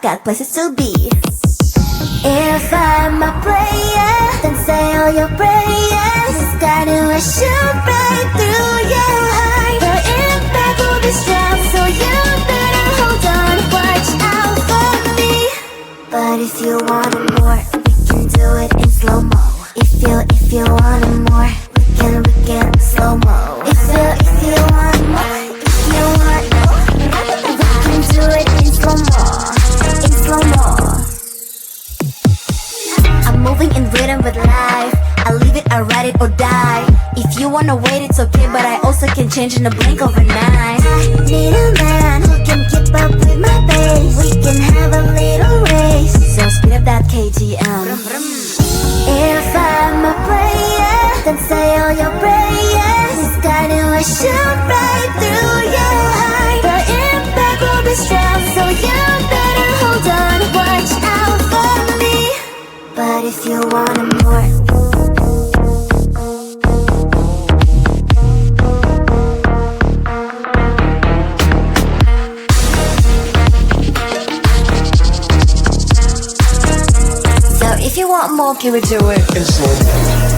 got places to be. If I'm a player, then say all your prayers. It's gonna shoot right through your heart. The impact will be strong, so you better hold on. Watch out for me. But if you want more, we can do it in slow-mo. If you want more, we can slow-mo. If you want more, we can do it in slow-mo. In slow-mo. I'm moving in rhythm with life. I leave it, I ride it or die. If you wanna wait, it's okay, but I also can change in a blink overnight. I need a man who can keep up with my pace. We can have a little race, so speed up that KTM. If I'm a player, then say all your prayers. It's gonna shoot right through your heart. The impact will be strong, so you better hold on. Watch out for me. But if you want more, so if you want more, can we do it in slow-mo?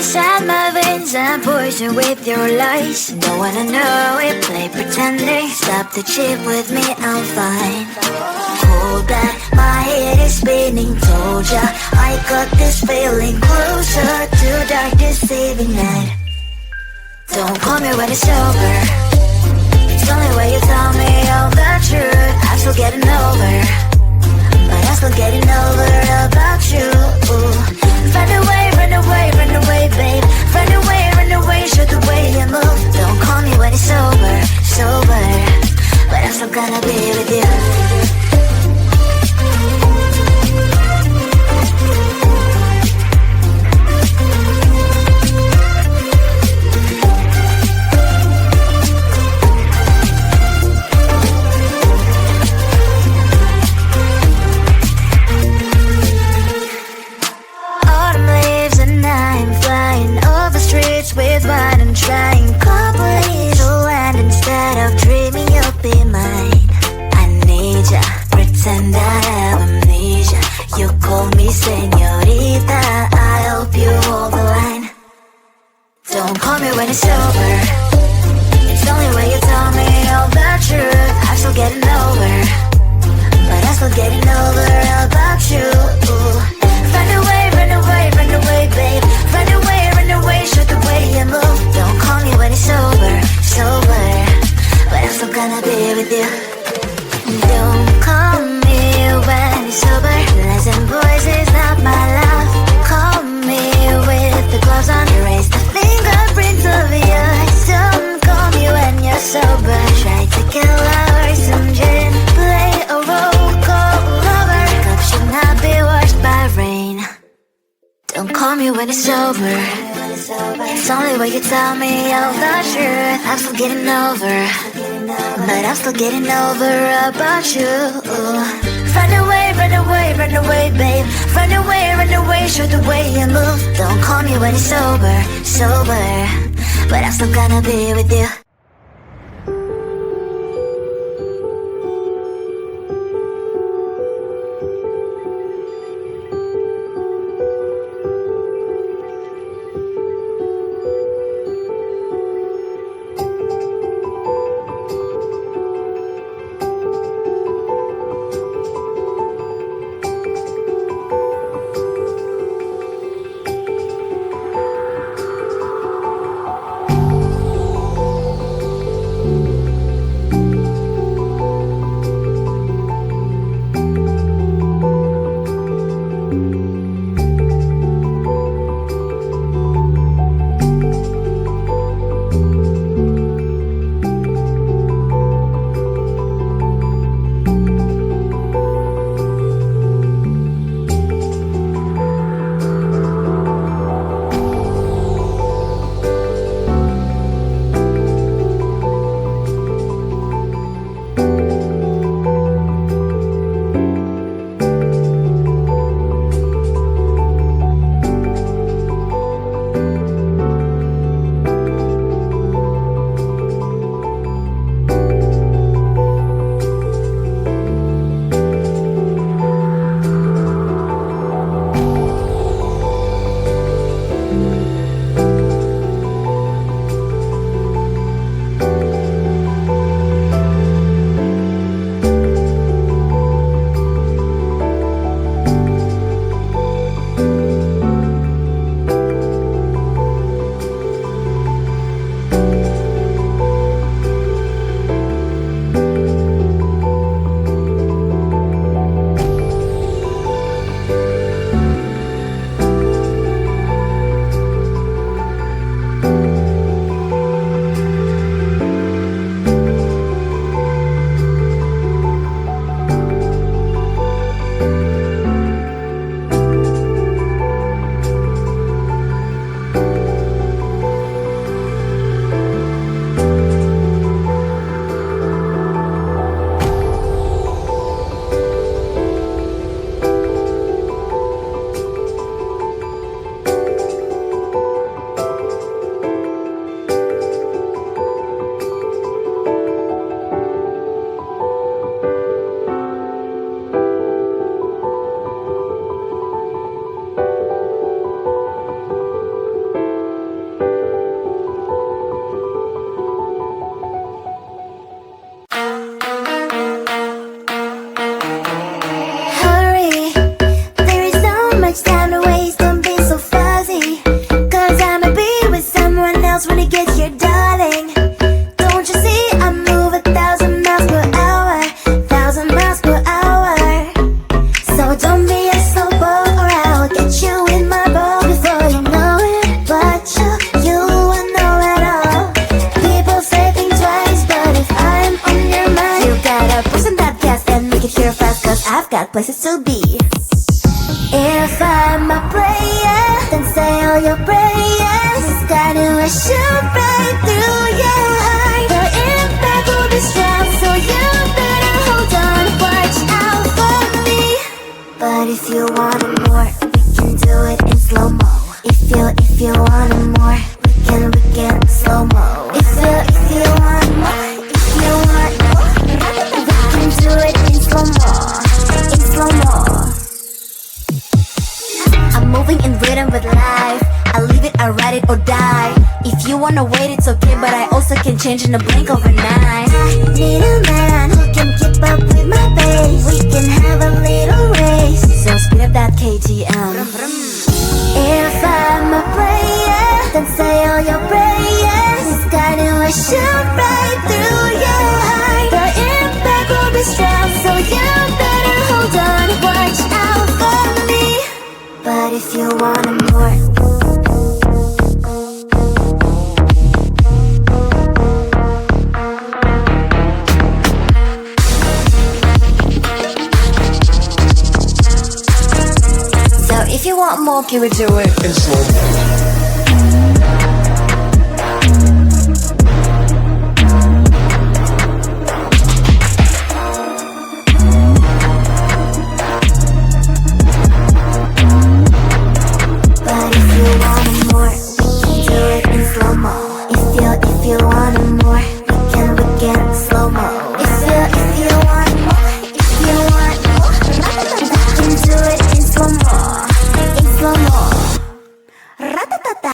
inside my veins and poison with your lies. Don't wanna know it, play pretending. Stop the chip with me, I'm fine. Hold that, my head is spinning. Told ya, I got this feeling closer to dark deceiving night. Don't call me when it's over. It's only when you tell me all the truth. I'm still getting over, but I'm still getting over about you. Run away, run away, run away, babe. Run away, show the way you move. Don't call me when it's over, sober, but I'm still gonna be with you. señorita, I hope you hold the line. Don't call me when it's over. It's only when you tell me all the truth. I'm still getting over, but I'm still getting over about you. Run away, run away, run away, babe. Run away, show the way you move. Don't call me when it's over, sober, but I'm still gonna be with you. Don't call me when it's sober. Listen, boys, is not my love. Call me with the gloves on. Erase the fingerprints of yours. Don't call me when you're sober. Try to kill our some gin. Play a role called lover. Cup should not be washed by rain. Don't call me when it's sober. It's only when you tell me all the truth. I'm still getting over, but I'm still getting over about you. Run away, run away, run away, babe. Run away, show the way you move. Don't call me when it's sober, sober, but I'm still gonna be with you. got places to be. If I'm a player, then say all your prayers. It's gotta shoot right through your heart. The impact will be strong, so you better hold on. Watch out for me. But if you want it more, we can do it in slow-mo. If you want it more, we can slow-mo. If you want more, we can do it in slow-mo. In slow-mo. moving in rhythm with life. I leave it, I ride it or die. If you wanna wait, it's okay, but I also can change in a blink overnight. I need a man who can keep up with my pace. We can have a little race, so speed up that KTM. If I'm a player, then say all your prayers. This guiding will shoot right through your heart. The impact will be strong, so you better hold on. Watch out for me. But if you want more, if you want more, can we do it in slow mo? But if you want more, we can do it in slow mo. If you want more, we can slow mo. If you want more, we can do it in slow mo. Slow mo, ratatata.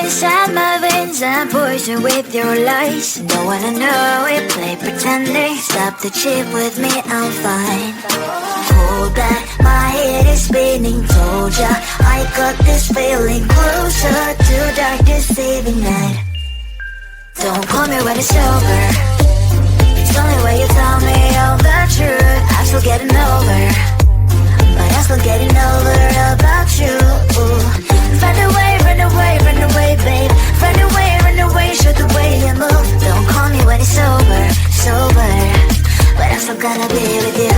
Inside my veins, I'm poison with your lies. Don't wanna know it, play pretending. Stop the chip with me, I'm fine. Hold back, my head is spinning. Told ya, I got this feeling closer to dark deceiving night. Don't call me when it's over. It's only when you tell me all the truth. I'm still getting over, but I'm still getting over about you. Run away, run away, run away, babe. Run away, show the way you move. Don't call me when it's sober, but I'm still gonna be with you.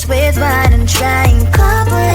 With wine and trying completeness.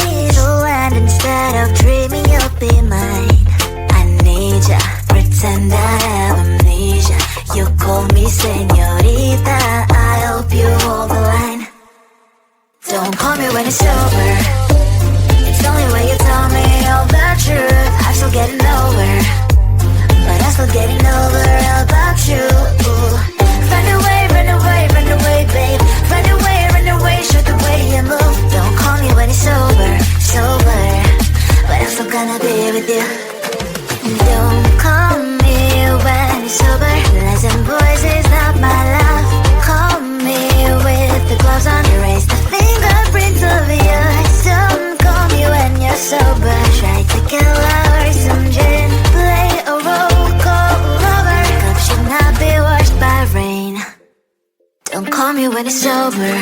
when it's over.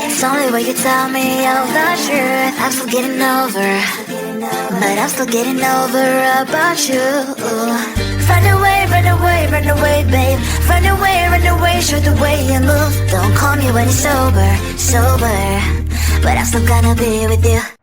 It's only when you tell me all the truth. I'm still getting over, but I'm still getting over about you. Run away, run away, run away, babe. Run away, show the way you move. Don't call me when it's sober, but I'm still gonna be with you.